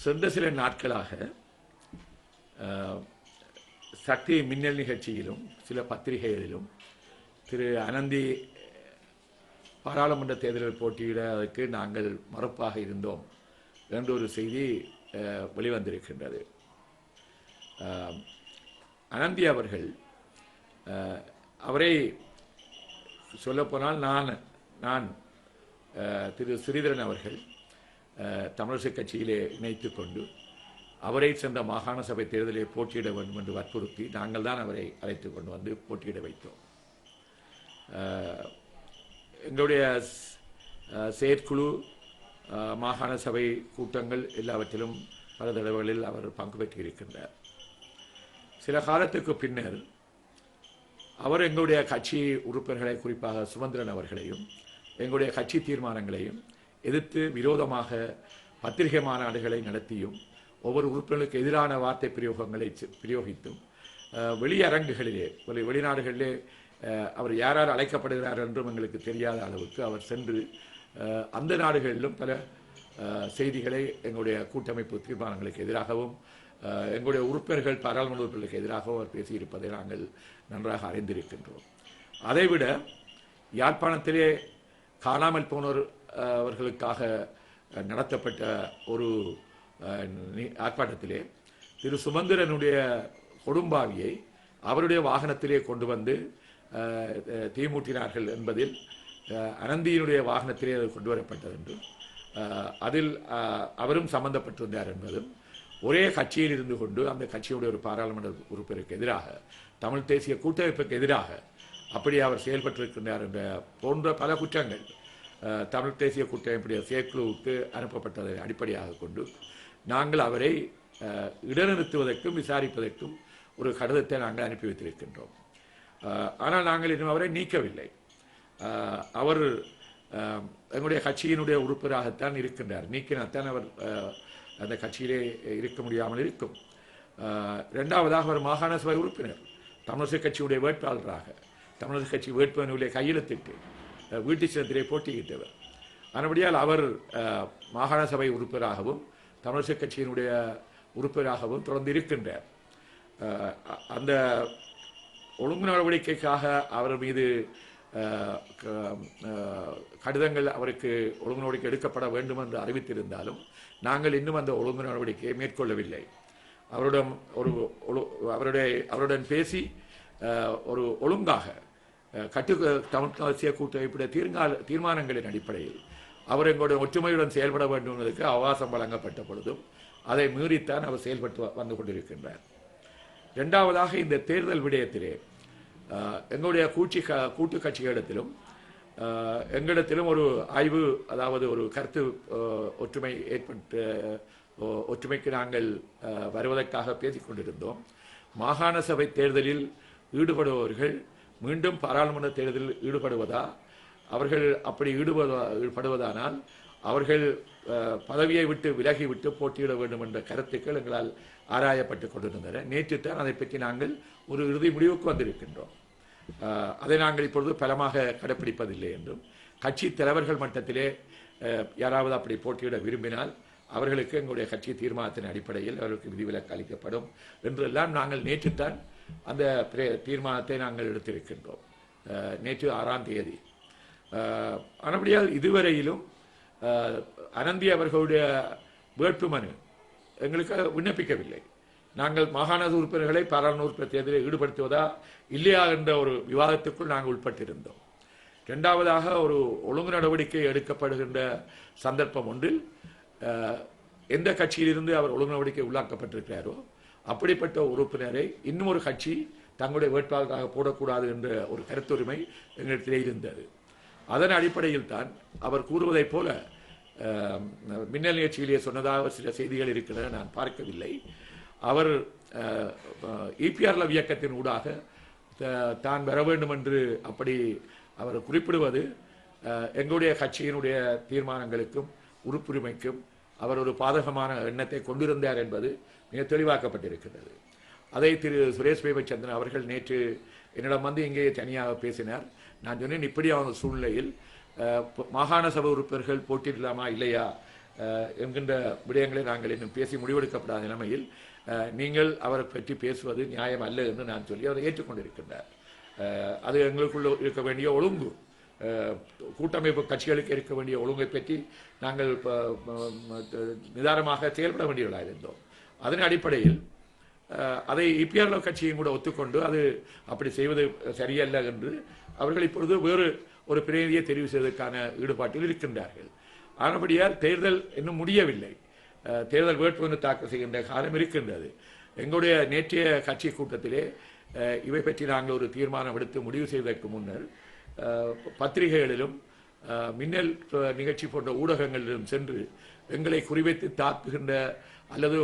சென்ற சில நாட்களாக சக்தி மின்னல் நிகழ்ச்சியிலும் சில பத்திரிகைகளிலும் திரு அனந்தி பாராளுமன்ற தேர்தலில் போட்டியிடுவதற்கு நாங்கள் மறுப்பாக இருந்தோம் என்ற ஒரு செய்தி வெளிவந்திருக்கின்றது. அனந்தி அவர்கள் அவரை சொல்லப்போனால் நான் திரு ஸ்ரீதரன் அவர்கள் தமிழரசு கட்சியிலே இணைத்து கொண்டு அவரை சென்ற மாகாண சபை தேர்தலில் போட்டியிட வேண்டும் என்று வற்புறுத்தி நாங்கள் தான் அவரை அழைத்து கொண்டு வந்து போட்டியிட வைத்தோம். எங்களுடைய செயற்குழு மாகாண சபை கூட்டங்கள் எல்லாவற்றிலும் பல தடவைகளில் அவர் பங்கு பெற்றிருக்கின்றார். சில காலத்துக்கு பின்னர் அவர் எங்களுடைய கட்சி உறுப்பினர்களை, குறிப்பாக சுமந்திரன் அவர்களையும் எங்களுடைய கட்சி தீர்மானங்களையும் எதிர்த்து விரோதமாக பத்திரிகை மாநாடுகளை நடத்தியும் ஒவ்வொரு உறுப்பினர்களுக்கு எதிரான வார்த்தை பிரயோகித்தும் வெளியரங்குகளிலே வெளிநாடுகளிலே அவர் யார் அழைக்கப்படுகிறார் என்றும் எங்களுக்கு தெரியாத அளவுக்கு அவர் சென்று அந்த நாடுகளிலும் பல செய்திகளை எங்களுடைய கூட்டமைப்பு தீர்மானங்களுக்கு எதிராகவும் எங்களுடைய உறுப்பினர்கள் பாராளுமன்ற உறுப்பினர்களுக்கு எதிராகவும் அவர் பேசியிருப்பதை நாங்கள் நன்றாக அறிந்திருக்கின்றோம். அதைவிட யாழ்ப்பாணத்திலே காணாமல் போனோர் அவர்களுக்காக நடத்தப்பட்ட ஒரு ஆர்ப்பாட்டத்திலே திரு சுமந்திரனுடைய கொடும்பாவியை அவருடைய வாகனத்திலே கொண்டு வந்து தீமூட்டினார்கள் என்பதில் அனந்தியினுடைய வாகனத்திலே அது கொண்டு வரப்பட்டது என்றும் அதில் அவரும் சம்பந்தப்பட்டிருந்தார் என்பதும் ஒரே கட்சியில் இருந்து கொண்டு அந்த கட்சியுடைய ஒரு பாராளுமன்ற உறுப்பினருக்கு எதிராக, தமிழ் தேசிய கூட்டமைப்புக்கு எதிராக அப்படி அவர் செயல்பட்டிருக்கின்றார் என்ற போன்ற பல குற்றங்கள் தமிழ் தேசிய கூட்டமைப்புடைய செயற்குழுவுக்கு அனுப்பப்பட்டதை அடிப்படையாக கொண்டு நாங்கள் அவரை இடைநிறுத்துவதற்கும் விசாரிப்பதற்கும் ஒரு கடிதத்தை நாங்கள் அனுப்பி வைத்திருக்கின்றோம். ஆனால் நாங்கள் இன்னும் அவரை நீக்கவில்லை. அவர் எங்களுடைய கட்சியினுடைய உறுப்பினராகத்தான் இருக்கின்றார். நீக்கினால்தான் அவர் அந்த கட்சியிலே இருக்க முடியாமல் இருக்கும். இரண்டாவதாக அவர் மாகாண சபை உறுப்பினர், தமிழரசு கட்சியுடைய வேட்பாளராக தமிழரசு கட்சி வேட்பாளர்களை கையெழுத்திட்டு வீட்டு சின்னத்திலே போட்டியிட்டவர். அதன்படியால் அவர் மாகாண சபை உறுப்பினராகவும் தமிழரசு கட்சியினுடைய உறுப்பினராகவும் தொடர்ந்து இருக்கின்றார். அந்த ஒழுங்கு நடவடிக்கைக்காக அவர் மீது கடிதங்கள் அவருக்கு ஒழுங்கு நடவடிக்கை எடுக்கப்பட வேண்டும் என்று அறிவித்திருந்தாலும் நாங்கள் இன்னும் அந்த ஒழுங்கு நடவடிக்கையை மேற்கொள்ளவில்லை. அவருடன் பேசி ஒரு ஒழுங்காக தமிழ் தேசிய கூட்டமைப்புடைய தீர்மானங்களின் அடிப்படையில் அவர் எங்களுடைய ஒற்றுமையுடன் செயல்பட வேண்டும் என்பதற்கு அவகாசம் வழங்கப்பட்ட பொழுதும் அதை மீறித்தான் அவர் செயல்பட்டு வந்து கொண்டிருக்கின்றார். இரண்டாவதாக இந்த தேர்தல் விடயத்திலே எங்களுடைய கூட்டு கட்சிகளிடத்திலும் எங்களிடத்திலும் ஒரு ஆய்வு, அதாவது ஒரு கருத்து ஒற்றுமை ஒற்றுமைக்கு நாங்கள் வருவதற்காக பேசிக் கொண்டிருந்தோம். மாகாண சபை தேர்தலில் ஈடுபடுபவர்கள் மீண்டும் பாராளுமன்ற தேர்தலில் ஈடுபடுவதா, அவர்கள் அப்படி ஈடுபடுவதானால் அவர்கள் பதவியை விட்டு விலகிவிட்டு போட்டியிட வேண்டும் என்ற கருத்துக்கள் எங்களால் ஆராயப்பட்டு கொண்டிருந்தன. நேற்று தான் அதை பற்றி நாங்கள் ஒரு இறுதி முடிவுக்கு வந்திருக்கின்றோம். அதை நாங்கள் இப்பொழுது பலமாக கடைப்பிடிப்பதில்லை என்றும், கட்சி தலைவர்கள் மட்டத்திலே யாராவது அப்படி போட்டியிட விரும்பினால் அவர்களுக்கு எங்களுடைய கட்சி தீர்மானத்தின் அடிப்படையில் அவர்களுக்கு விதிவிலக்கு அளிக்கப்படும் என்றெல்லாம் நாங்கள் நேற்றுத்தான் அந்த தீர்மானத்தை நாங்கள் எடுத்திருக்கின்றோம். நேற்று 6ஆம் தேதி. ஆனபடியால் இதுவரையிலும் அனந்தி அவர்களுடைய வேட்புமனு எங்களுக்கு விண்ணப்பிக்கவில்லை. நாங்கள் மாகாண உறுப்பினர்களை பாராளுமன்ற உறுப்பினர் தேர்தலில் ஈடுபடுத்துவதா இல்லையா என்ற ஒரு விவாதத்துக்குள் நாங்கள் உட்பட்டிருந்தோம். இரண்டாவதாக ஒரு ஒழுங்கு நடவடிக்கை எடுக்கப்படுகின்ற சந்தர்ப்பம் ஒன்றில் எந்த கட்சியிலிருந்து அவர் ஒழுங்கு நடவடிக்கை உள்ளாக்கப்பட்டிருக்கிறாரோ அப்படிப்பட்ட உறுப்பினரை இன்னும் ஒரு கட்சி தங்களுடைய வேட்பாளராக போடக்கூடாது என்ற ஒரு கருத்துரிமை எங்களிடத்திலே இருந்தது. அதன் அடிப்படையில் தான் அவர் கூறுவதைப் போல மின்னல் நிகழ்ச்சியிலே சொன்னதாக சில செய்திகள் இருக்கிறத நான் பார்க்கவில்லை. அவர் இபிஆர் இயக்கத்தின் ஊடாக தான் வர வேண்டும் என்று அப்படி அவர் குறிப்பிடுவது எங்களுடைய கட்சியினுடைய தீர்மானங்களுக்கும் உறுப்புரிமைக்கும் அவர் ஒரு பாதகமான எண்ணத்தை கொண்டிருந்தார் என்பது மிக தெளிவாக்கப்பட்டிருக்கிறது. அதை திரு சுரேஷ் பிரேமச்சந்திரன் அவர்கள் நேற்று என்னிடம் வந்து இங்கே தனியாக பேசினார். நான் சொன்னேன், இப்படியான சூழ்நிலையில் மாகாண சபை உறுப்பினர்கள் போட்டியிடலாமா இல்லையா என்கின்ற விடயங்களை நாங்கள் இன்னும் பேசி முடிவெடுக்கப்படாத நிலைமையில் நீங்கள் அவரை பற்றி பேசுவது நியாயம் அல்ல என்று நான் சொல்லி அவரை ஏற்றுக்கொண்டிருக்கின்றார். அது எங்களுக்குள்ள இருக்க வேண்டிய ஒழுங்கு, கூட்டமைப்பு கட்சிகளுக்கு இருக்க வேண்டிய ஒழுங்கை பற்றி நாங்கள் நிதானமாக செயல்பட வேண்டியவர்களாக இருந்தோம். அதன் அடிப்படையில் அதை இபிஆர்எல் கட்சியும் கூட ஒத்துக்கொண்டு அது அப்படி செய்வது சரியல்ல என்று அவர்கள் இப்பொழுது வேறு ஒரு பிரதிநிதியை தெரிவு செய்வதற்கான ஈடுபாட்டில் இருக்கின்றார்கள். ஆனபடியால் தேர்தல் இன்னும் முடியவில்லை. தேர்தல் வேட்புமனு தாக்கல் செய்கின்ற காலம் இருக்கின்றது. எங்களுடைய நேற்றைய கட்சி கூட்டத்திலே இவை பற்றி நாங்கள் ஒரு தீர்மானம் எடுத்து முடிவு செய்வதற்கு முன்னர் பத்திரிகைகளிலும் மின்னல் நிகழ்ச்சி போன்ற ஊடகங்களிலும் சென்று எங்களை குறிவைத்து தாக்குகின்ற அல்லது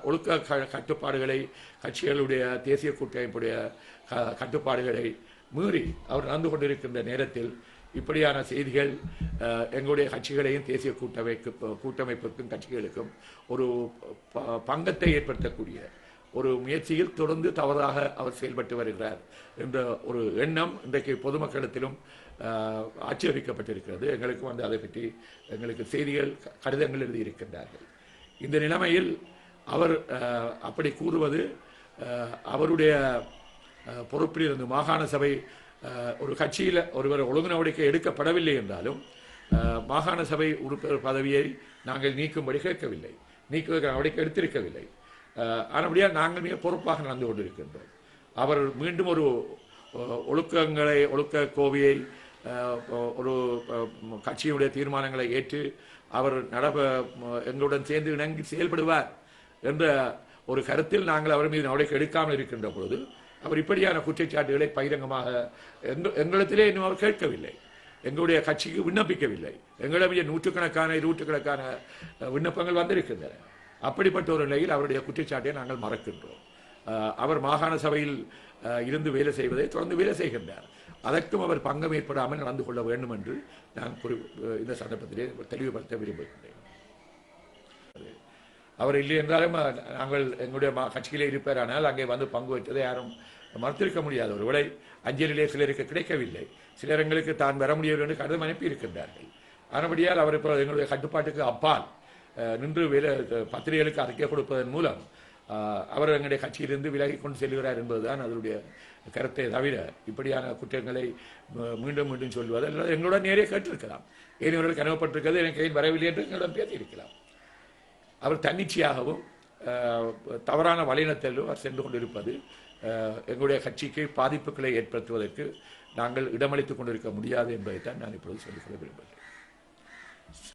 ஒழுக்க கட்டுப்பாடுகளை கட்சிகளுடைய தேசிய கூட்டமைப்புடைய கட்டுப்பாடுகளை மீறி அவர் நடந்து கொண்டிருக்கின்ற நேரத்தில் இப்படியான செய்திகள் எங்களுடைய கட்சிகளையும் தேசிய கூட்டமைப்புக்கும் கட்சிகளுக்கும் ஒரு பங்கத்தை ஏற்படுத்தக்கூடிய ஒரு முயற்சியில் தொடர்ந்து தவறாக அவர் செயல்பட்டு வருகிறார் என்ற ஒரு எண்ணம் இன்றைக்கு பொதுமக்களிடத்திலும் ஆட்சேபிக்கப்பட்டிருக்கிறது. எங்களுக்கு அதை பற்றி எங்களுக்கு செய்திகள் கடிதங்கள் எழுதியிருக்கின்றார்கள். இந்த நிலைமையில் அவர் அப்படி கூறுவது அவருடைய பொறுப்பில் இருந்து மாகாண சபை ஒரு கட்சியில் ஒருவர் ஒழுங்கு நடவடிக்கை எடுக்கப்படவில்லை என்றாலும் மாகாண சபை உறுப்பினர் பதவியை நாங்கள் நீக்கும்படி கேட்கவில்லை, நீக்குவதற்கு நடவடிக்கை எடுத்திருக்கவில்லை. ஆனபடியால் நாங்கள் மிக பொறுப்பாக நடந்து கொண்டிருக்கின்றோம். அவர் மீண்டும் ஒரு ஒழுக்க கோவையை ஒரு கட்சியினுடைய தீர்மானங்களை ஏற்று அவர் எங்களுடன் சேர்ந்து இணங்கி செயல்படுவார் என்ற ஒரு கருத்தில் நாங்கள் அவர் மீது நடவடிக்கை எடுக்காமல் இருக்கின்ற பொழுது அவர் இப்படியான குற்றச்சாட்டுகளை பகிரங்கமாக எங்களிடத்திலே இன்னும் அவர் கேட்கவில்லை, எங்களுடைய கட்சிக்கு விண்ணப்பிக்கவில்லை. எங்களிடம் நூற்றுக்கணக்கான விண்ணப்பங்கள் வந்திருக்கின்றன. அப்படிப்பட்ட ஒரு நிலையில் அவருடைய குற்றச்சாட்டை நாங்கள் மறக்கின்றோம். அவர் மாகாண சபையில் இருந்து வேலை செய்வதை தொடர்ந்து வேலை செய்கின்றார். அதற்கும் அவர் பங்கம் ஏற்படாமல் நடந்து கொள்ள வேண்டும் என்று நான் இந்த சந்தர்ப்பத்திலே தெளிவுபடுத்த விரும்புகின்றேன். அவர் இல்லை என்றாலும் நாங்கள் எங்களுடைய கட்சியிலே இருப்பாரானால் அங்கே வந்து பங்கு வைத்ததை யாரும் மறுத்திருக்க முடியாது. ஒருவேளை அஞ்சலிலே சிலருக்கு கிடைக்கவில்லை, சிலர் எங்களுக்கு தான் வர முடியவில்லை என்று கடிதம் அனுப்பி இருக்கின்றார்கள். ஆனபடியால் அவர் இப்போ எங்களுடைய கட்டுப்பாட்டுக்கு அப்பால் நின்று பத்திரிகைகளுக்கு அறிக்கை கொடுப்பதன் மூலம் அவர் எங்களுடைய கட்சியிலிருந்து விலகி கொண்டு செல்கிறார் என்பதுதான் அதனுடைய கருத்தை தவிர இப்படியான குற்றங்களை மீண்டும் மீண்டும் சொல்வது அல்லது எங்களுடன் நேரே கேட்டிருக்கலாம். ஏன் இவர்கள் கனவப்பட்டிருக்கிறது எனக்கு ஏன் வரவில்லை என்று எங்களிடம் பேசியிருக்கலாம். அவர் தன்னிச்சையாகவும் தவறான வழிநடத்தலும் அவர் சென்று கொண்டிருப்பது எங்களுடைய கட்சிக்கு பாதிப்புகளை ஏற்படுத்துவதற்கு நாங்கள் இடமளித்துக் கொண்டிருக்க முடியாது என்பதைத்தான் நான் இப்பொழுது சொல்லிக்கொள்ள விரும்புகிறேன்.